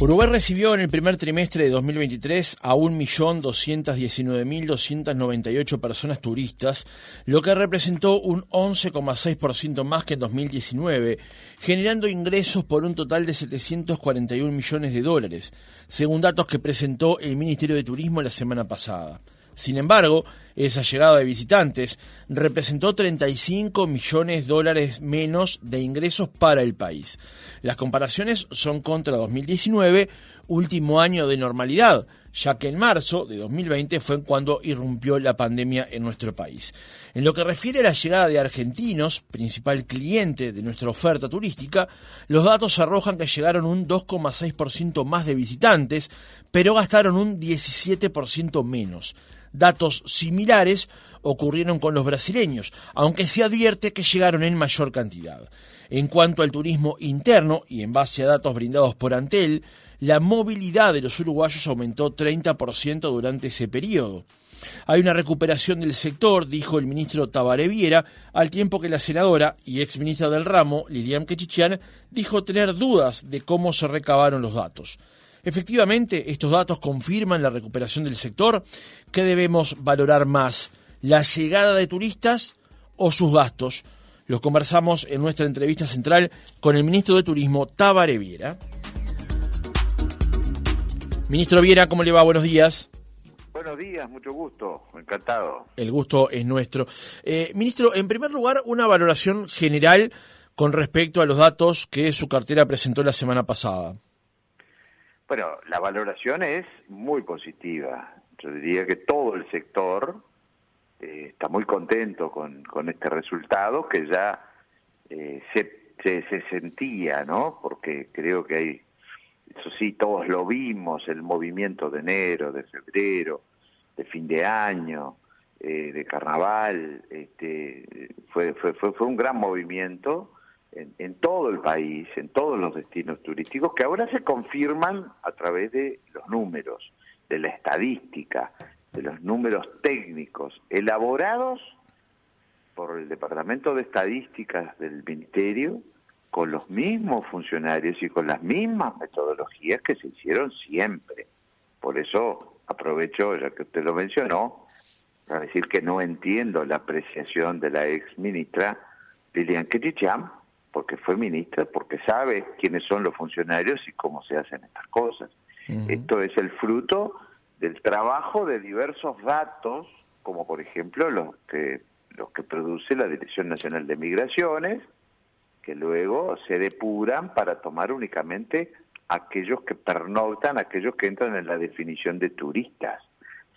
Uruguay recibió en el primer trimestre de 2023 a 1.219.298 personas turistas, lo que representó un 11,6% más que en 2019, generando ingresos por un total de 741 millones de dólares, según datos que presentó el Ministerio de Turismo la semana pasada. Sin embargo, esa llegada de visitantes representó 35 millones de dólares menos de ingresos para el país. Las comparaciones son contra 2019, último año de normalidad, ya que en marzo de 2020 fue cuando irrumpió la pandemia en nuestro país. En lo que refiere a la llegada de argentinos, principal cliente de nuestra oferta turística, los datos arrojan que llegaron un 2,6% más de visitantes, pero gastaron un 17% menos. Datos similares ocurrieron con los brasileños, aunque se advierte que llegaron en mayor cantidad. En cuanto al turismo interno, y en base a datos brindados por Antel, la movilidad de los uruguayos aumentó 30% durante ese periodo. Hay una recuperación del sector, dijo el ministro Tabaré Viera, al tiempo que la senadora y exministra del ramo, Lilian Quechichian, dijo tener dudas de cómo se recabaron los datos. Efectivamente, estos datos confirman la recuperación del sector. ¿Qué debemos valorar más? ¿La llegada de turistas o sus gastos? Lo conversamos en nuestra entrevista central con el ministro de Turismo, Tabaré Viera. Ministro Viera, ¿cómo le va? Buenos días. Buenos días, mucho gusto, encantado. El gusto es nuestro. Ministro, en primer lugar, una valoración general con respecto a los datos que su cartera presentó la semana pasada. Bueno, la valoración es muy positiva. Yo diría que todo el sector está muy contento con este resultado que ya se sentía, ¿no? Porque creo que hay, eso sí, todos lo vimos, el movimiento de enero, de febrero, de fin de año, de carnaval, fue un gran movimiento en todo el país, en todos los destinos turísticos, que ahora se confirman a través de los números, de la estadística, de los números técnicos elaborados por el Departamento de Estadísticas del Ministerio, con los mismos funcionarios y con las mismas metodologías que se hicieron siempre. Por eso aprovecho, ya que usted lo mencionó, para decir que no entiendo la apreciación de la ex ministra Lilian Quechichian, porque fue ministra, porque sabe quiénes son los funcionarios y cómo se hacen estas cosas. Esto es el fruto del trabajo de diversos datos, como por ejemplo los que produce la Dirección Nacional de Migraciones, que luego se depuran para tomar únicamente aquellos que pernoctan, aquellos que entran en la definición de turistas.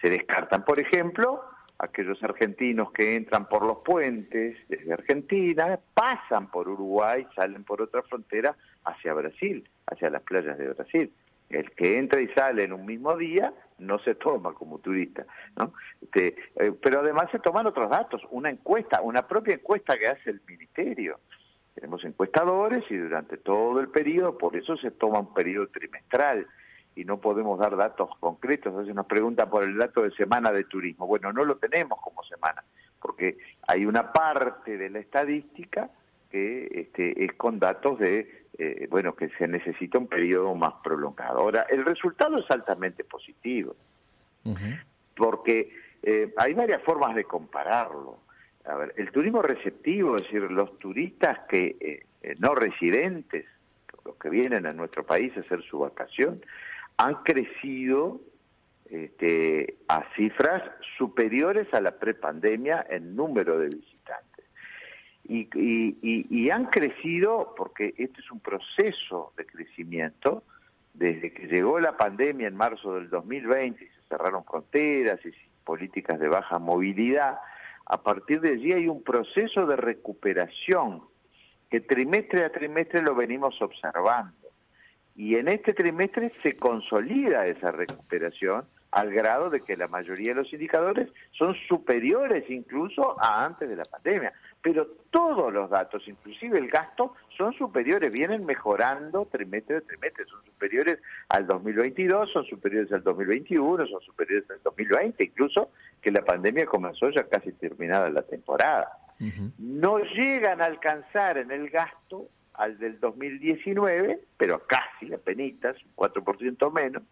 Se descartan, por ejemplo, aquellos argentinos que entran por los puentes desde Argentina, pasan por Uruguay, salen por otra frontera hacia Brasil, hacia las playas de Brasil. El que entra y sale en un mismo día no se toma como turista, ¿no? Pero además se toman otros datos, una encuesta, una propia encuesta que hace el Ministerio. Tenemos encuestadores y durante todo el periodo, por eso se toma un periodo trimestral y no podemos dar datos concretos. Hace una pregunta por el dato de semana de turismo. Bueno, no lo tenemos como semana, porque hay una parte de la estadística que es con datos de, que se necesita un periodo más prolongado. Ahora, el resultado es altamente positivo, porque hay varias formas de compararlo. A ver, el turismo receptivo, es decir, los turistas que no residentes, los que vienen a nuestro país a hacer su vacación, han crecido a cifras superiores a la prepandemia en número de visitantes. Y han crecido porque este es un proceso de crecimiento. Desde que llegó la pandemia en marzo del 2020 y se cerraron fronteras y políticas de baja movilidad, a partir de allí hay un proceso de recuperación que trimestre a trimestre lo venimos observando. Y en este trimestre se consolida esa recuperación al grado de que la mayoría de los indicadores son superiores incluso a antes de la pandemia. Pero todos los datos, inclusive el gasto, son superiores, vienen mejorando trimestre a trimestre, son superiores al 2022, son superiores al 2021, son superiores al 2020, incluso que la pandemia comenzó ya casi terminada la temporada. No llegan a alcanzar en el gasto al del 2019, pero casi, apenitas, 4% menos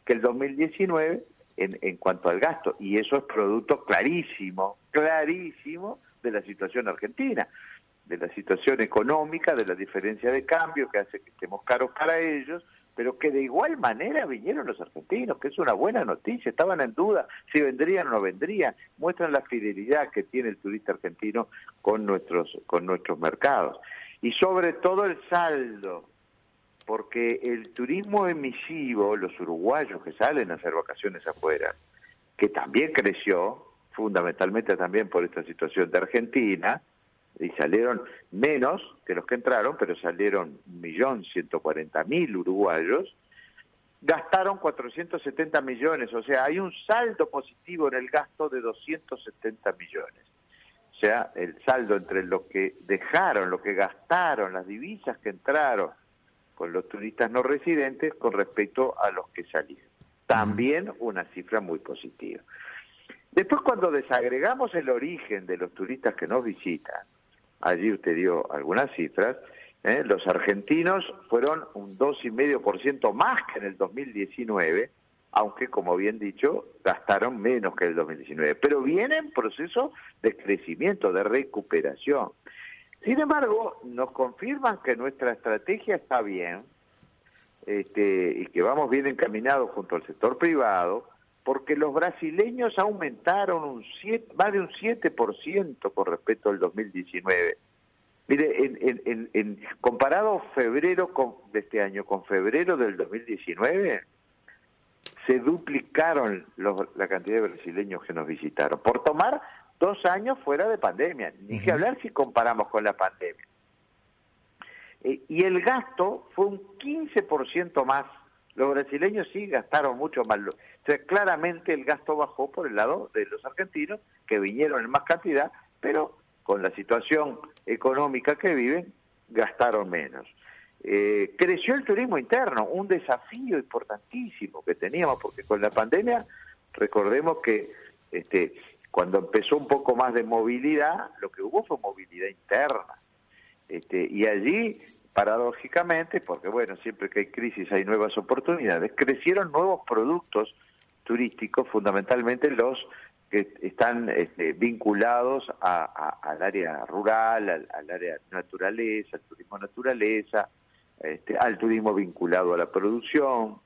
que el 2019 en cuanto al gasto. Y eso es producto clarísimo de la situación argentina, de la situación económica, de la diferencia de cambio que hace que estemos caros para ellos, pero que de igual manera vinieron los argentinos, que es una buena noticia. Estaban en duda si vendrían o no vendrían. Muestran la fidelidad que tiene el turista argentino con nuestros mercados. Y sobre todo el saldo, porque el turismo emisivo, los uruguayos que salen a hacer vacaciones afuera, que también creció, fundamentalmente también por esta situación de Argentina, y salieron menos que los que entraron, pero salieron 1.140.000 uruguayos, gastaron 470 millones, o sea, hay un saldo positivo en el gasto de 270 millones. O sea, el saldo entre lo que dejaron, lo que gastaron, las divisas que entraron con los turistas no residentes con respecto a los que salieron. También una cifra muy positiva. Después, cuando desagregamos el origen de los turistas que nos visitan, allí usted dio algunas cifras, los argentinos fueron un 2,5% más que en el 2019, aunque, como bien dicho, gastaron menos que el 2019. Pero viene en proceso de crecimiento, de recuperación. Sin embargo, nos confirman que nuestra estrategia está bien, y que vamos bien encaminados junto al sector privado, porque los brasileños aumentaron más de un 7% con respecto al 2019. Mire, comparado febrero de este año con febrero del 2019, se duplicaron la cantidad de brasileños que nos visitaron, por tomar 2 años fuera de pandemia, ni que hablar si comparamos con la pandemia. Y el gasto fue un 15% más. Los brasileños sí gastaron mucho más. O sea, claramente el gasto bajó por el lado de los argentinos, que vinieron en más cantidad, pero con la situación económica que viven, gastaron menos. Creció el turismo interno, un desafío importantísimo que teníamos, porque con la pandemia, recordemos que cuando empezó un poco más de movilidad, lo que hubo fue movilidad interna. Y allí, paradójicamente, porque bueno, siempre que hay crisis hay nuevas oportunidades, crecieron nuevos productos turísticos, fundamentalmente los que están vinculados al área rural, al área naturaleza, al turismo naturaleza, al turismo vinculado a la producción.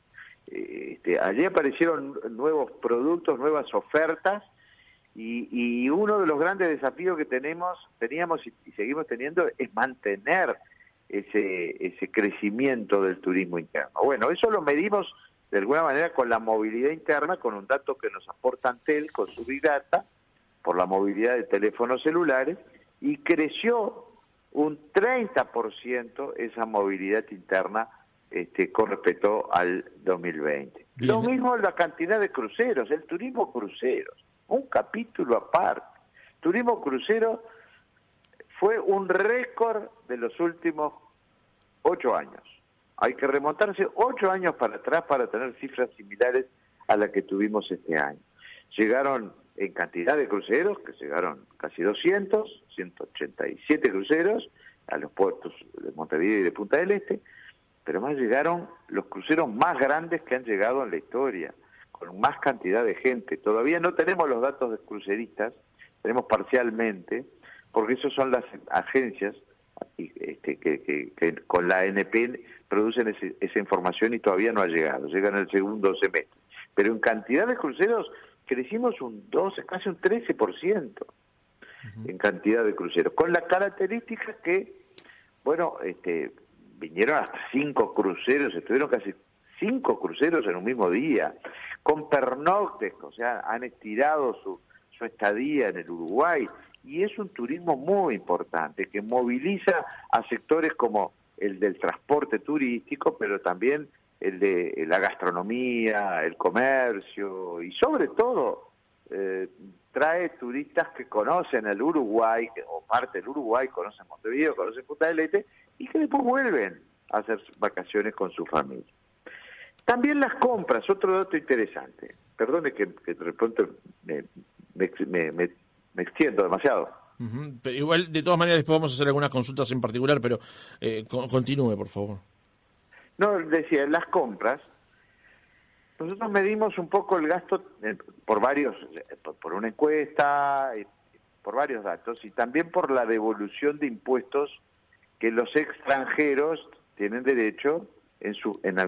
Allí aparecieron nuevos productos, nuevas ofertas, y uno de los grandes desafíos que teníamos y seguimos teniendo es mantener ese crecimiento del turismo interno. Bueno, eso lo medimos de alguna manera con la movilidad interna, con un dato que nos aporta Antel con su Big Data, por la movilidad de teléfonos celulares, y creció un 30% esa movilidad interna con respecto al 2020. Bien. Lo mismo la cantidad de cruceros, el turismo cruceros, un capítulo aparte. Turismo crucero fue un récord de los últimos 8 años. Hay que remontarse 8 años para atrás para tener cifras similares a las que tuvimos este año. Llegaron en cantidad de cruceros, que llegaron casi 200, 187 cruceros a los puertos de Montevideo y de Punta del Este, pero más llegaron los cruceros más grandes que han llegado en la historia, con más cantidad de gente. Todavía no tenemos los datos de cruceristas, tenemos parcialmente, porque esos son las agencias que con la ANP producen esa información y todavía no ha llegado, llega en el segundo semestre. Pero en cantidad de cruceros crecimos un 12, casi un 13% en cantidad de cruceros, con la característica que, bueno, vinieron hasta 5 cruceros, estuvieron casi 5 cruceros en un mismo día, con pernoctes, o sea, han estirado su estadía en el Uruguay, y es un turismo muy importante que moviliza a sectores como el del transporte turístico, pero también el de la gastronomía, el comercio, y sobre todo trae turistas que conocen el Uruguay, o parte del Uruguay, conocen Montevideo, conocen Punta del Este, y que después vuelven a hacer vacaciones con su familia. También las compras, otro dato interesante. Perdone que de repente me extiendo demasiado. Pero igual, de todas maneras, después vamos a hacer algunas consultas en particular, pero continúe, por favor. No, decía, las compras, nosotros medimos un poco el gasto por una encuesta, por varios datos, y también por la devolución de impuestos que los extranjeros tienen derecho en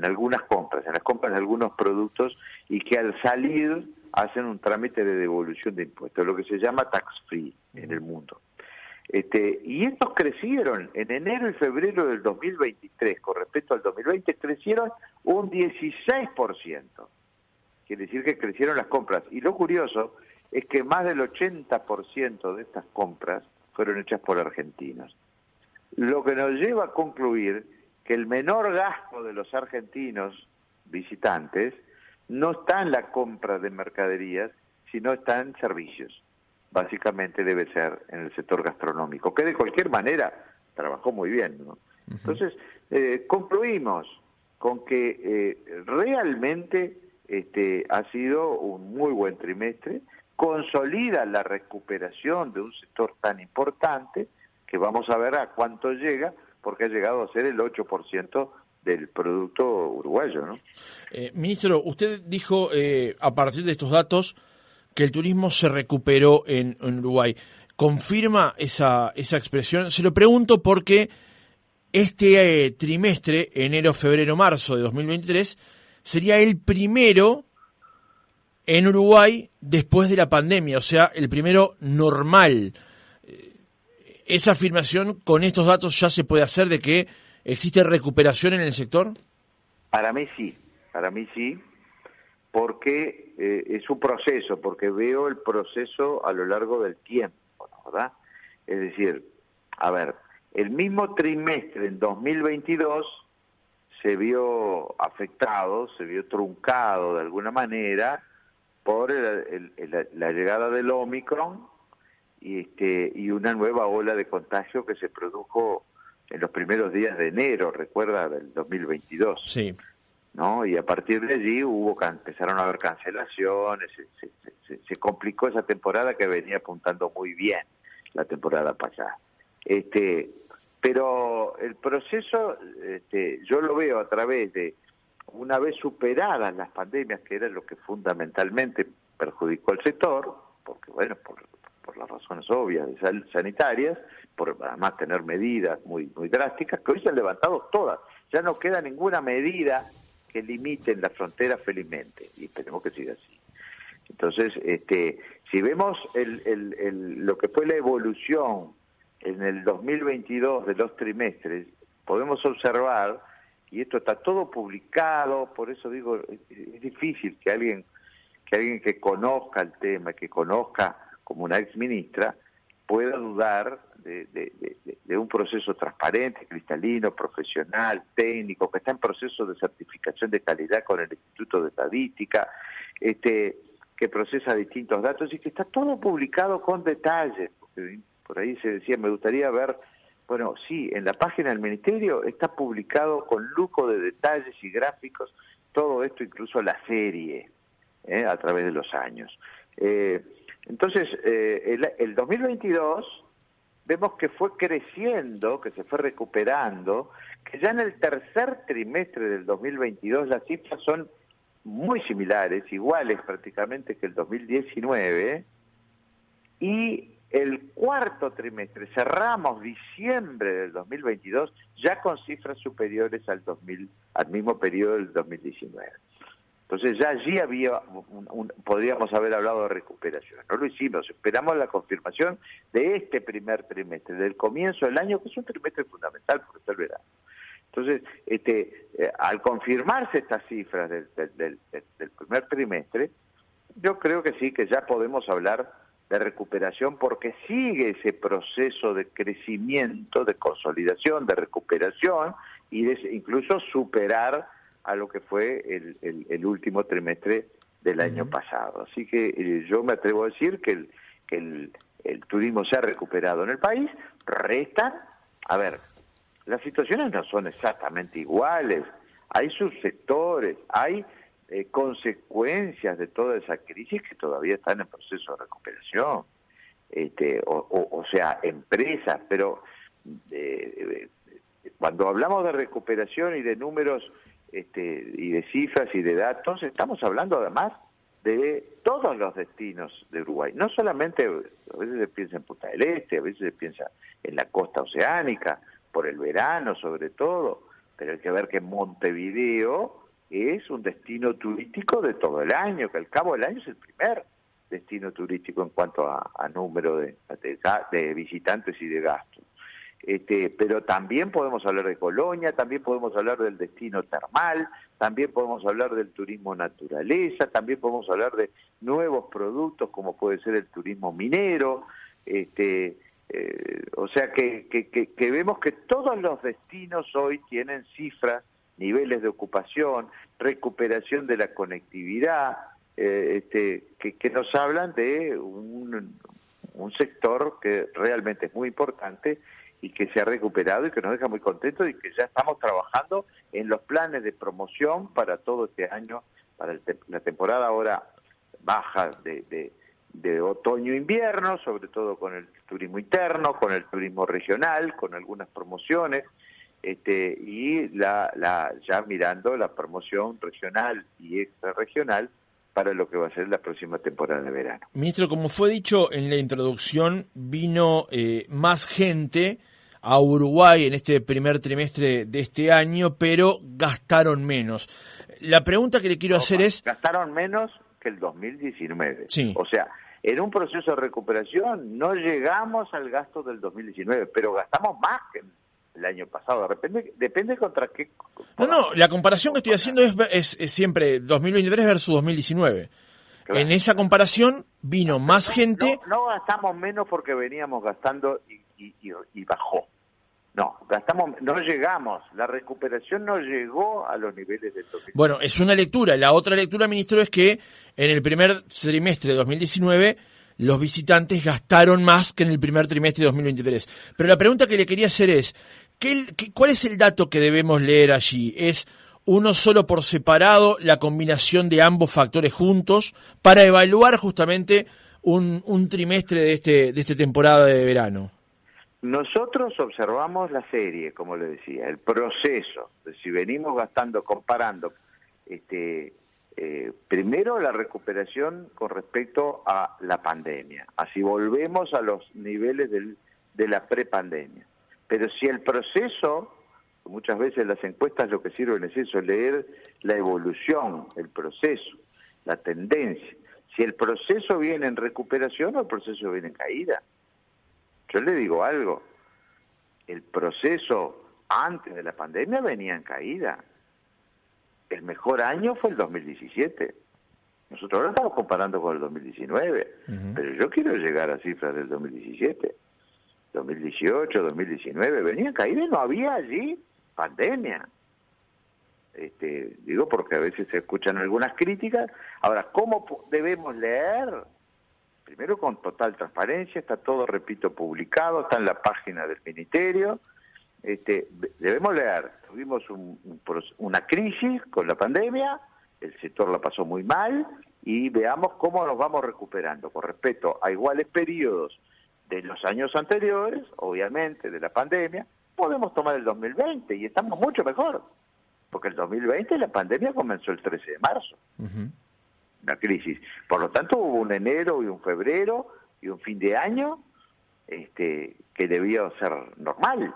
algunas compras, en las compras de algunos productos, y que al salir hacen un trámite de devolución de impuestos, lo que se llama tax free en el mundo. Y estos crecieron en enero y febrero del 2023, con respecto al 2020, crecieron un 16%. Quiere decir que crecieron las compras. Y lo curioso es que más del 80% de estas compras fueron hechas por argentinos. Lo que nos lleva a concluir que el menor gasto de los argentinos visitantes no está en la compra de mercaderías, sino está en servicios. Básicamente debe ser en el sector gastronómico, que de cualquier manera trabajó muy bien, ¿no? Entonces, concluimos con que realmente ha sido un muy buen trimestre, consolida la recuperación de un sector tan importante, que vamos a ver a cuánto llega, porque ha llegado a ser el 8% del producto uruguayo, ¿no? Ministro, usted dijo a partir de estos datos que el turismo se recuperó en Uruguay. ¿Confirma esa expresión? Se lo pregunto porque este trimestre, enero, febrero, marzo de 2023, sería el primero en Uruguay después de la pandemia, o sea, el primero normal. ¿Esa afirmación con estos datos ya se puede hacer de que existe recuperación en el sector? Para mí sí, porque es un proceso, porque veo el proceso a lo largo del tiempo, ¿no? ¿Verdad? Es decir, a ver, el mismo trimestre en 2022 se vio afectado, se vio truncado de alguna manera por la llegada del Omicron y una nueva ola de contagio que se produjo en los primeros días de enero, recuerda, del 2022. Sí. ¿No? Y a partir de allí empezaron a haber cancelaciones, se complicó esa temporada que venía apuntando muy bien la temporada pasada. Pero el proceso yo lo veo a través de, una vez superadas las pandemias, que era lo que fundamentalmente perjudicó al sector, porque bueno, por las razones obvias sanitarias, por además tener medidas muy drásticas, que hoy se han levantado todas, ya no queda ninguna medida que limiten las fronteras, felizmente, y esperemos que siga así. Entonces, si vemos lo que fue la evolución en el 2022 de los trimestres, podemos observar, y esto está todo publicado, por eso digo, es difícil que alguien que conozca el tema, que conozca como una ex ministra, pueda dudar de un proceso transparente, cristalino, profesional, técnico, que está en proceso de certificación de calidad con el Instituto de Estadística, que procesa distintos datos y que está todo publicado con detalles. Porque por ahí se decía, me gustaría ver, bueno, sí, en la página del Ministerio está publicado con lujo de detalles y gráficos, todo esto, incluso la serie, a través de los años. Entonces, el 2022 vemos que fue creciendo, que se fue recuperando, que ya en el tercer trimestre del 2022 las cifras son muy similares, iguales prácticamente que el 2019, y el cuarto trimestre, cerramos diciembre del 2022, ya con cifras superiores al mismo periodo del 2019. Entonces ya allí podríamos haber hablado de recuperación. No lo hicimos, esperamos la confirmación de este primer trimestre, del comienzo del año, que es un trimestre fundamental porque está el verano. Entonces, al confirmarse estas cifras del primer trimestre, yo creo que sí, que ya podemos hablar de recuperación, porque sigue ese proceso de crecimiento, de consolidación, de recuperación, y incluso superar a lo que fue el último trimestre del año pasado. Así que yo me atrevo a decir que el turismo se ha recuperado en el país. Restan, a ver, las situaciones no son exactamente iguales, hay subsectores, hay consecuencias de toda esa crisis que todavía están en proceso de recuperación. o sea, empresas, pero cuando hablamos de recuperación y de números y de cifras y de datos, estamos hablando además de todos los destinos de Uruguay, no solamente, a veces se piensa en Punta del Este, a veces se piensa en la costa oceánica, por el verano sobre todo, pero hay que ver que Montevideo es un destino turístico de todo el año, que al cabo del año es el primer destino turístico en cuanto a número de visitantes y de gastos. Pero también podemos hablar de Colonia, también podemos hablar del destino termal, también podemos hablar del turismo naturaleza, también podemos hablar de nuevos productos como puede ser el turismo minero, o sea que vemos que todos los destinos hoy tienen cifras, niveles de ocupación, recuperación de la conectividad, que nos hablan de un sector que realmente es muy importante y que se ha recuperado y que nos deja muy contentos y que ya estamos trabajando en los planes de promoción para todo este año, para la temporada ahora baja de otoño-invierno, sobre todo con el turismo interno, con el turismo regional, con algunas promociones, y ya mirando la promoción regional y extrarregional para lo que va a ser la próxima temporada de verano. Ministro, como fue dicho en la introducción, vino más gente a Uruguay en este primer trimestre de este año, pero gastaron menos. La pregunta que le quiero hacer es... Gastaron menos que el 2019. Sí. O sea, en un proceso de recuperación no llegamos al gasto del 2019, pero gastamos más que el año pasado. Depende contra qué... No, la comparación que estoy haciendo es siempre 2023 versus 2019. Claro. En esa comparación vino más gente... No gastamos menos porque veníamos gastando y bajó. No llegamos, la recuperación no llegó a los niveles del 2019. Bueno, es una lectura. La otra lectura, ministro, es que en el primer trimestre de 2019 los visitantes gastaron más que en el primer trimestre de 2023. Pero la pregunta que le quería hacer es, ¿cuál es el dato que debemos leer allí? ¿Es uno solo por separado, la combinación de ambos factores juntos, para evaluar justamente un trimestre de esta temporada de verano? Nosotros observamos la serie, como le decía, el proceso, de si venimos gastando, comparando, primero la recuperación con respecto a la pandemia, así volvemos a los niveles de la prepandemia. Pero si el proceso, muchas veces las encuestas lo que sirven es eso, leer la evolución, el proceso, la tendencia. Si el proceso viene en recuperación o el proceso viene en caída. Yo le digo algo, el proceso antes de la pandemia venía en caída. El mejor año fue el 2017. Nosotros ahora estamos comparando con el 2019, pero yo quiero llegar a cifras del 2017, 2018, 2019, venía en caída y no había allí pandemia. Digo porque a veces se escuchan algunas críticas. Ahora, ¿cómo debemos leer? Primero con total transparencia, está todo, repito, publicado, está en la página del Ministerio. Debemos leer, tuvimos una crisis con la pandemia, el sector la pasó muy mal y veamos cómo nos vamos recuperando con respecto a iguales periodos de los años anteriores, obviamente de la pandemia. Podemos tomar el 2020 y estamos mucho mejor, porque el 2020 la pandemia comenzó el 13 de marzo. La crisis. Por lo tanto, hubo un enero y un febrero y un fin de año que debió ser normal.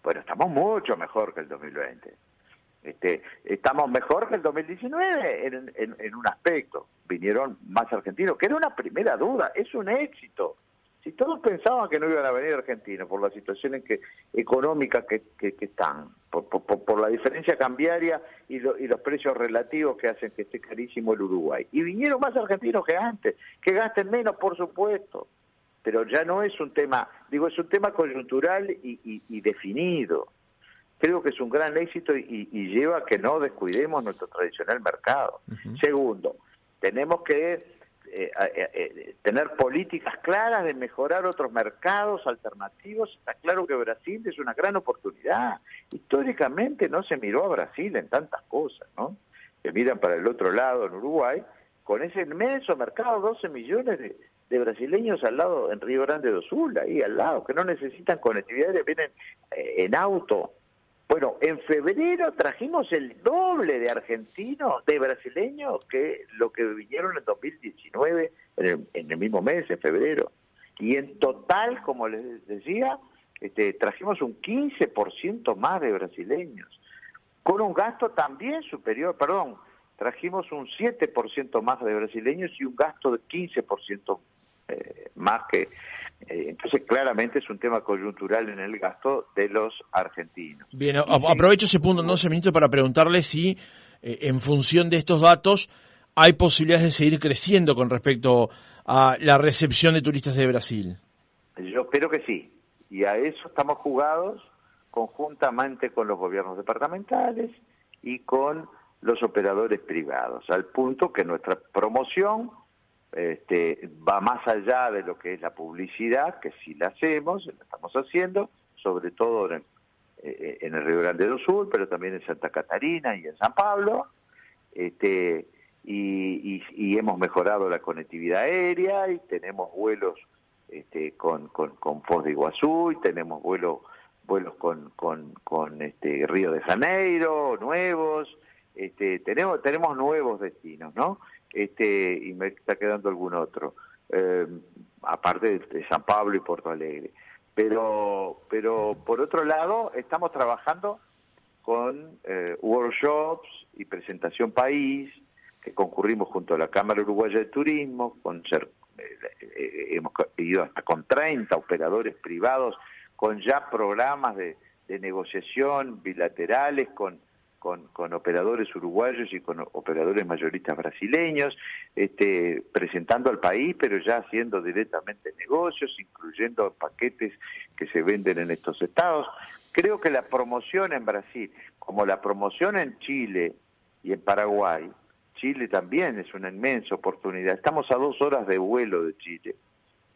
Pero estamos mucho mejor que el 2020. Estamos mejor que el 2019 en un aspecto. Vinieron más argentinos, que era una primera duda, es un éxito. Si todos pensaban que no iban a venir argentinos por la situación económica que están, por la diferencia cambiaria y los precios relativos que hacen que esté carísimo el Uruguay. Y vinieron más argentinos que antes, que gasten menos, por supuesto. Pero ya no es un tema, es un tema coyuntural y definido. Creo que es un gran éxito y lleva a que no descuidemos nuestro tradicional mercado. Segundo, tenemos que tener políticas claras de mejorar otros mercados alternativos. Está claro que Brasil es una gran oportunidad. Históricamente no se miró a Brasil en tantas cosas, ¿no? Se miran para el otro lado, en Uruguay, con ese inmenso mercado, 12 millones de brasileños al lado, en Río Grande do Sul, ahí al lado, que no necesitan conectividad, vienen en auto. Bueno, en febrero trajimos el doble de argentinos, de brasileños, que lo que vinieron en 2019, en el mismo mes, en febrero. Y en total, como les decía, trajimos un 15% más de brasileños, con un gasto también superior, trajimos un 7% más de brasileños y un gasto de 15% más que... entonces claramente es un tema coyuntural en el gasto de los argentinos. Bien, aprovecho ese punto, entonces, ministro, para preguntarle si en función de estos datos hay posibilidades de seguir creciendo con respecto a la recepción de turistas de Brasil. Yo espero que sí, y a eso estamos jugados conjuntamente con los gobiernos departamentales y con los operadores privados, al punto que nuestra promoción va más allá de lo que es la publicidad, que sí la hacemos, la estamos haciendo, sobre todo en el Río Grande do Sul, pero también en Santa Catarina y en San Pablo, y hemos mejorado la conectividad aérea y tenemos vuelos con Foz de Iguazú, y tenemos vuelos con Río de Janeiro nuevos, tenemos nuevos destinos, ¿no? Y me está quedando algún otro, aparte de San Pablo y Porto Alegre. Pero por otro lado, estamos trabajando con workshops y presentación país, que concurrimos junto a la Cámara Uruguaya de Turismo, hemos ido hasta con 30 operadores privados, con ya programas de negociación bilaterales con operadores uruguayos y con operadores mayoristas brasileños, presentando al país, pero ya haciendo directamente negocios, incluyendo paquetes que se venden en estos estados. Creo que la promoción en Brasil, como la promoción en Chile y en Paraguay, Chile también es una inmensa oportunidad. Estamos a 2 horas de vuelo de Chile,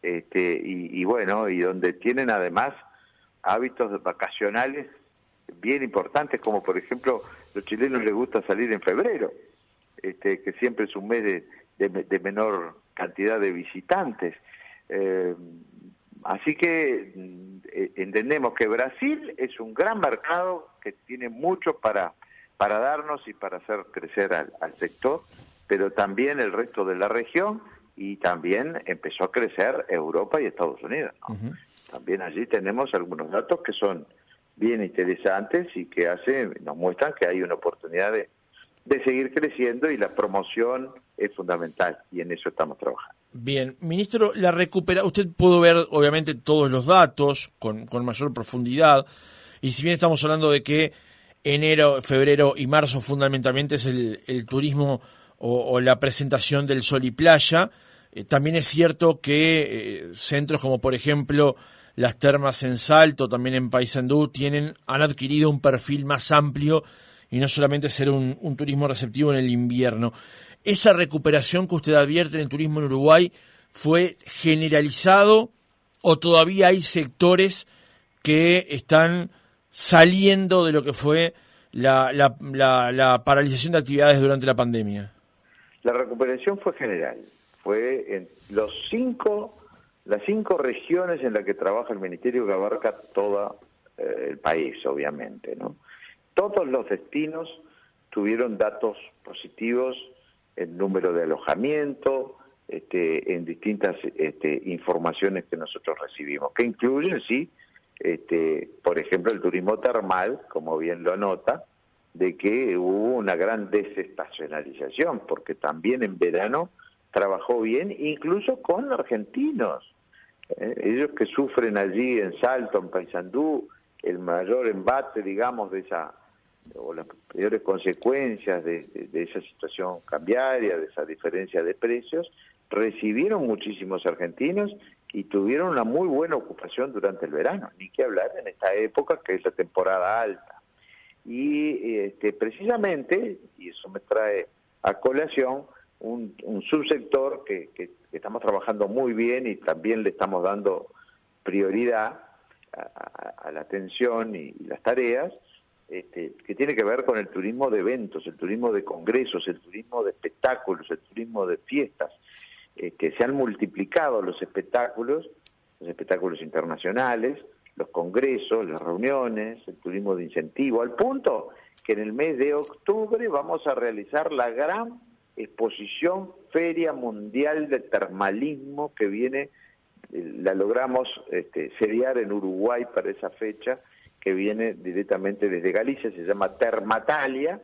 y donde tienen además hábitos vacacionales bien importantes, como por ejemplo los chilenos les gusta salir en febrero, que siempre es un mes de menor cantidad de visitantes. Así que entendemos que Brasil es un gran mercado que tiene mucho para darnos y para hacer crecer al sector, pero también el resto de la región, y también empezó a crecer Europa y Estados Unidos, ¿no? Uh-huh. También allí tenemos algunos datos que son bien interesantes y que nos muestran que hay una oportunidad de seguir creciendo, y la promoción es fundamental, y en eso estamos trabajando. Bien, ministro, usted pudo ver obviamente todos los datos con mayor profundidad, y si bien estamos hablando de que enero, febrero y marzo fundamentalmente es el turismo o la presentación del sol y playa, también es cierto que centros como por ejemplo las termas en Salto, también en Paysandú, han adquirido un perfil más amplio y no solamente ser un turismo receptivo en el invierno. ¿Esa recuperación que usted advierte en el turismo en Uruguay fue generalizado o todavía hay sectores que están saliendo de lo que fue la paralización de actividades durante la pandemia? La recuperación fue general, fue en las 5 regiones en las que trabaja el Ministerio, que abarca todo el país, obviamente, ¿no? Todos los destinos tuvieron datos positivos en número de alojamiento, en distintas informaciones que nosotros recibimos, que incluyen, sí, por ejemplo, el turismo termal, como bien lo anota, de que hubo una gran desestacionalización, porque también en verano trabajó bien, incluso con argentinos. Ellos que sufren allí en Salto, en Paysandú, el mayor embate, digamos, o las peores consecuencias de esa situación cambiaria, de esa diferencia de precios, recibieron muchísimos argentinos y tuvieron una muy buena ocupación durante el verano, ni que hablar en esta época que es la temporada alta. Y precisamente, y eso me trae a colación, un subsector que estamos trabajando muy bien y también le estamos dando prioridad a la atención y las tareas, que tiene que ver con el turismo de eventos, el turismo de congresos, el turismo de espectáculos, el turismo de fiestas. se han multiplicado los espectáculos internacionales, los congresos, las reuniones, el turismo de incentivo, al punto que en el mes de octubre vamos a realizar la gran exposición Feria Mundial de Termalismo que viene, la logramos seriar en Uruguay para esa fecha, que viene directamente desde Galicia, se llama Termatalia,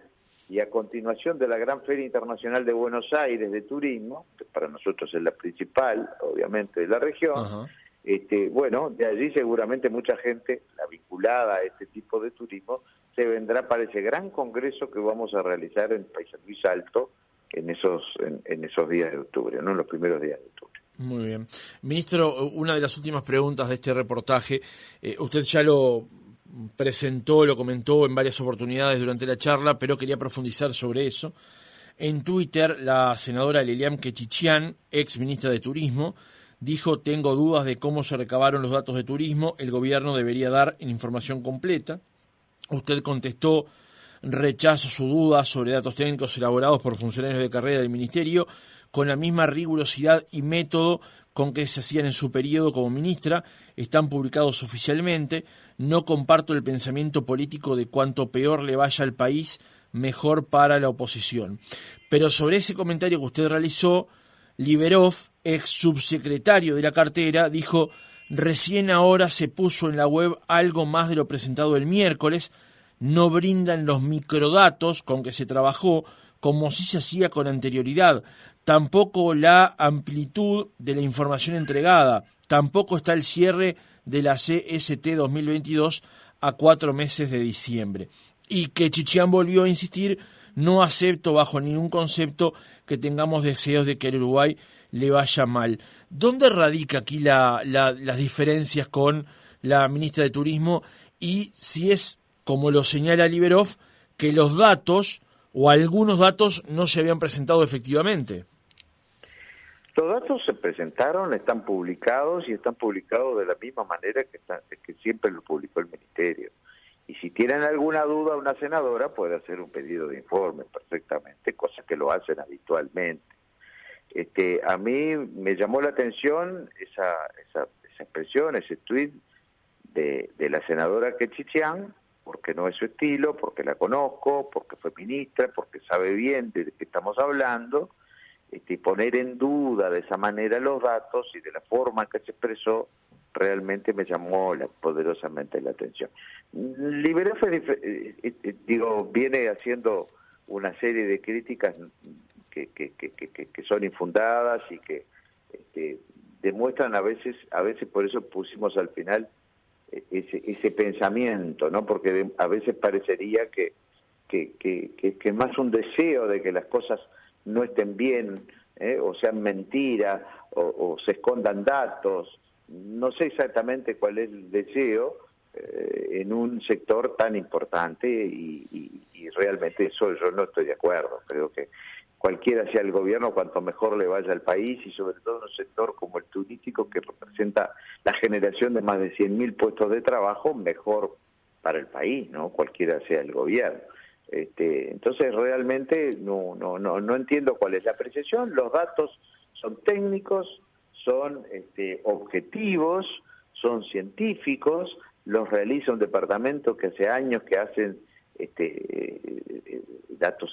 y a continuación de la gran Feria Internacional de Buenos Aires de Turismo, que para nosotros es la principal, obviamente, de la región. Ajá. Bueno, de allí seguramente mucha gente, la vinculada a este tipo de turismo, se vendrá para ese gran congreso que vamos a realizar en Paysandú y Salto en esos días de octubre, ¿no? En los primeros días de octubre. Muy bien. Ministro, una de las últimas preguntas de este reportaje, usted ya lo presentó, lo comentó en varias oportunidades durante la charla, pero quería profundizar sobre eso. En Twitter, la senadora Lilian Quechichian, ex ministra de Turismo, dijo: tengo dudas de cómo se recabaron los datos de turismo, el gobierno debería dar información completa. Usted contestó: rechazo su duda sobre datos técnicos elaborados por funcionarios de carrera del Ministerio con la misma rigurosidad y método con que se hacían en su periodo como ministra, están publicados oficialmente. No comparto el pensamiento político de cuanto peor le vaya al país, mejor para la oposición. Pero sobre ese comentario que usted realizó, Liberov, ex subsecretario de la cartera, dijo: recién ahora se puso en la web algo más de lo presentado el miércoles, no brindan los microdatos con que se trabajó como si se hacía con anterioridad, tampoco la amplitud de la información entregada, tampoco está el cierre de la CST 2022 a 4 meses de diciembre. Y Quechichian volvió a insistir: no acepto bajo ningún concepto que tengamos deseos de que al Uruguay le vaya mal. ¿Dónde radica aquí las diferencias con la ministra de Turismo? Y si es, como lo señala Liberov, que los datos o algunos datos no se habían presentado efectivamente. Los datos se presentaron, están publicados y están publicados de la misma manera que siempre lo publicó el Ministerio. Y si tienen alguna duda, una senadora puede hacer un pedido de informe perfectamente, cosa que lo hacen habitualmente. A mí me llamó la atención esa expresión, ese tuit de la senadora Quechichian, porque no es su estilo, porque la conozco, porque fue ministra, porque sabe bien de qué estamos hablando. Poner en duda de esa manera los datos y de la forma en que se expresó realmente me llamó poderosamente la atención. Liberov viene haciendo una serie de críticas que son infundadas y que demuestran a veces por eso pusimos al final ese pensamiento, ¿no? Porque a veces parecería que es más un deseo de que las cosas no estén bien, o sean mentiras, o se escondan datos. No sé exactamente cuál es el deseo en un sector tan importante y realmente eso yo no estoy de acuerdo. Creo que cualquiera sea el gobierno, cuanto mejor le vaya al país, y sobre todo en un sector como el turístico, que representa la generación de más de 100.000 puestos de trabajo, mejor para el país, ¿no? Cualquiera sea el gobierno. Entonces realmente no entiendo cuál es la apreciación. Los datos son técnicos, son objetivos, son científicos, los realiza un departamento que hace años que hacen datos,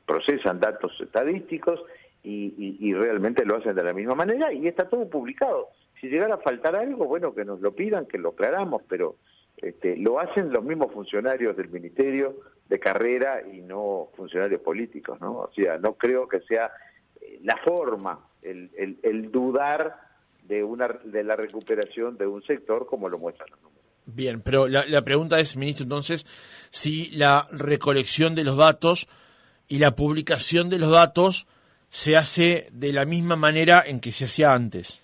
procesan datos estadísticos y realmente lo hacen de la misma manera y está todo publicado. Si llegara a faltar algo, bueno, que nos lo pidan, que lo aclaramos, pero lo hacen los mismos funcionarios del Ministerio de carrera y no funcionarios políticos, ¿no? O sea, no creo que sea la forma, el dudar de la recuperación de un sector como lo muestran los números. Bien, pero la pregunta es, ministro, entonces, si la recolección de los datos y la publicación de los datos se hace de la misma manera en que se hacía antes.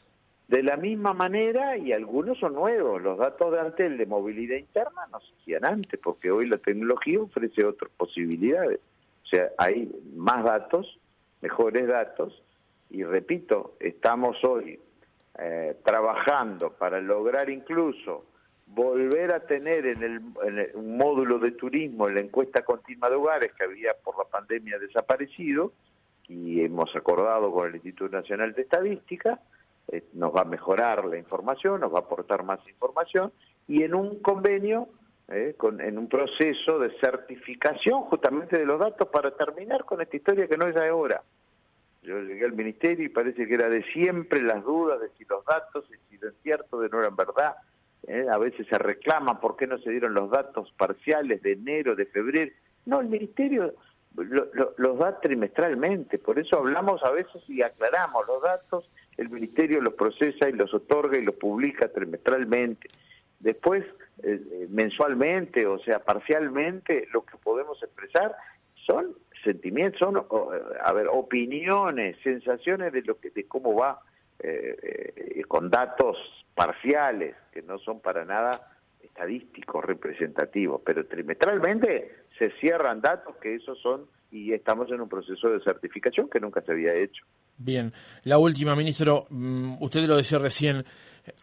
De la misma manera, y algunos son nuevos. Los datos de antes, el de movilidad interna, no se hacían antes, porque hoy la tecnología ofrece otras posibilidades. O sea, hay más datos, mejores datos, y repito, estamos hoy trabajando para lograr incluso volver a tener un módulo de turismo en la encuesta continua de hogares que había por la pandemia desaparecido, y hemos acordado con el Instituto Nacional de Estadística, nos va a mejorar la información, nos va a aportar más información, y en un convenio, en un proceso de certificación justamente de los datos para terminar con esta historia que no es de ahora. Yo llegué al ministerio y parece que era de siempre las dudas de si los datos, de si lo cierto, de no eran verdad. A veces se reclaman por qué no se dieron los datos parciales de enero, de febrero. No, el ministerio los da trimestralmente, por eso hablamos a veces y aclaramos los datos, el ministerio los procesa y los otorga y los publica trimestralmente. Después, mensualmente, o sea, parcialmente, lo que podemos expresar son sentimientos, son opiniones, sensaciones de cómo va, con datos parciales, que no son para nada estadísticos, representativos, pero trimestralmente se cierran datos que esos son, y estamos en un proceso de certificación que nunca se había hecho. Bien, la última, ministro, usted lo decía recién,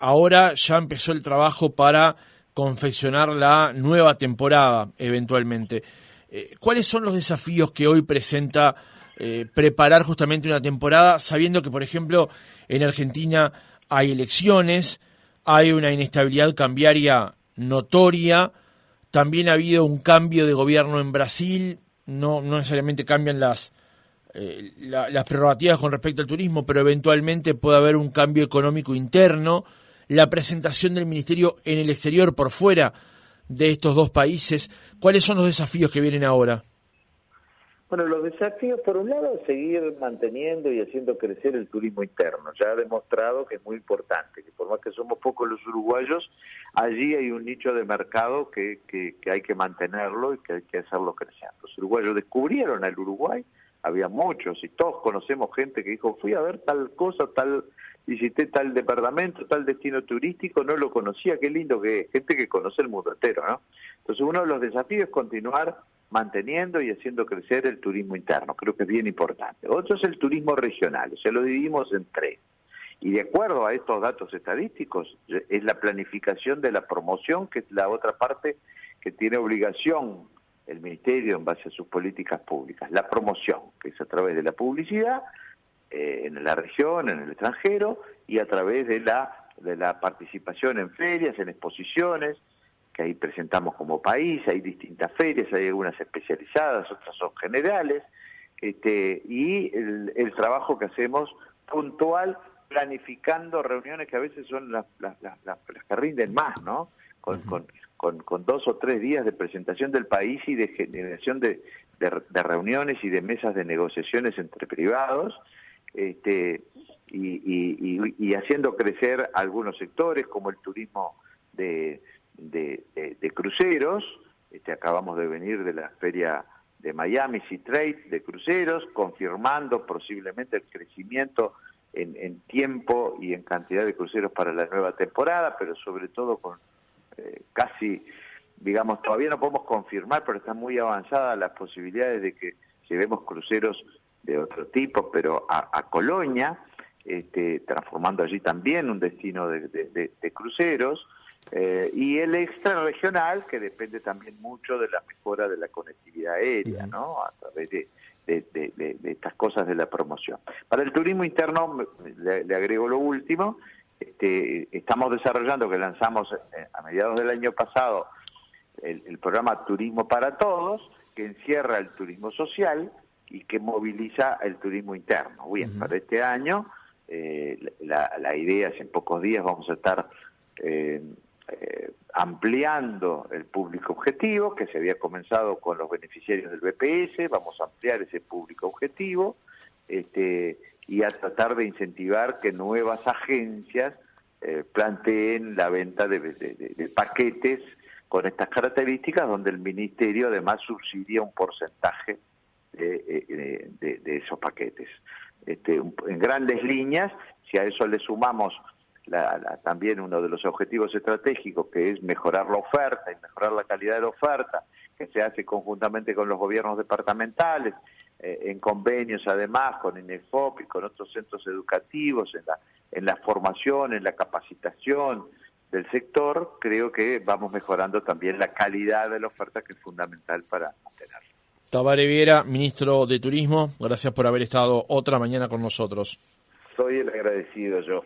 ahora ya empezó el trabajo para confeccionar la nueva temporada, eventualmente. ¿Cuáles son los desafíos que hoy presenta preparar justamente una temporada, sabiendo que, por ejemplo, en Argentina hay elecciones, hay una inestabilidad cambiaria notoria, también ha habido un cambio de gobierno en Brasil, no necesariamente cambian las prerrogativas con respecto al turismo, pero eventualmente puede haber un cambio económico interno, la presentación del ministerio en el exterior por fuera de estos dos países. ¿Cuáles son los desafíos que vienen ahora? Bueno, los desafíos, por un lado, es seguir manteniendo y haciendo crecer el turismo interno. Ya ha demostrado que es muy importante, que por más que somos pocos los uruguayos, allí hay un nicho de mercado que hay que mantenerlo y que hay que hacerlo crecer. Los uruguayos descubrieron al Uruguay, había muchos, y todos conocemos gente que dijo, fui a ver tal cosa, visité tal departamento, tal destino turístico, no lo conocía, qué lindo que es, gente que conoce el mundo entero, ¿no? Entonces uno de los desafíos es continuar manteniendo y haciendo crecer el turismo interno, creo que es bien importante. Otro es el turismo regional, o sea, lo dividimos en tres. Y de acuerdo a estos datos estadísticos, es la planificación de la promoción, que es la otra parte que tiene obligación el Ministerio en base a sus políticas públicas. La promoción, que es a través de la publicidad, en la región, en el extranjero, y a través de la participación en ferias, en exposiciones, que ahí presentamos como país. Hay distintas ferias, hay algunas especializadas, otras son generales, y el trabajo que hacemos puntual, planificando reuniones que a veces son las que rinden más, ¿no? Con 2 o 3 días de presentación del país y de generación de reuniones y de mesas de negociaciones entre privados, y haciendo crecer algunos sectores como el turismo de cruceros. Acabamos de venir de la feria de Miami Sea Trade de cruceros, confirmando posiblemente el crecimiento en tiempo y en cantidad de cruceros para la nueva temporada, pero sobre todo con casi, digamos, todavía no podemos confirmar, pero están muy avanzadas las posibilidades de que llevemos cruceros de otro tipo, pero a Colonia, transformando allí también un destino de cruceros, y el extrarregional, que depende también mucho de la mejora de la conectividad aérea, ¿no? A través de estas cosas de la promoción. Para el turismo interno, le agrego lo último, estamos desarrollando, que lanzamos a mediados del año pasado, el programa Turismo para Todos, que encierra el turismo social y que moviliza el turismo interno. Bien, para este año, la idea es en pocos días vamos a estar ampliando el público objetivo, que se había comenzado con los beneficiarios del BPS, vamos a ampliar ese público objetivo, y a tratar de incentivar que nuevas agencias planteen la venta de paquetes con estas características, donde el Ministerio además subsidia un porcentaje de esos paquetes. En grandes líneas, si a eso le sumamos también uno de los objetivos estratégicos, que es mejorar la oferta y mejorar la calidad de la oferta, que se hace conjuntamente con los gobiernos departamentales, en convenios además con INEFOP y con otros centros educativos, en la formación, en la capacitación del sector, creo que vamos mejorando también la calidad de la oferta, que es fundamental para mantenerla. Tabare Viera, ministro de Turismo, gracias por haber estado otra mañana con nosotros. Soy el agradecido yo.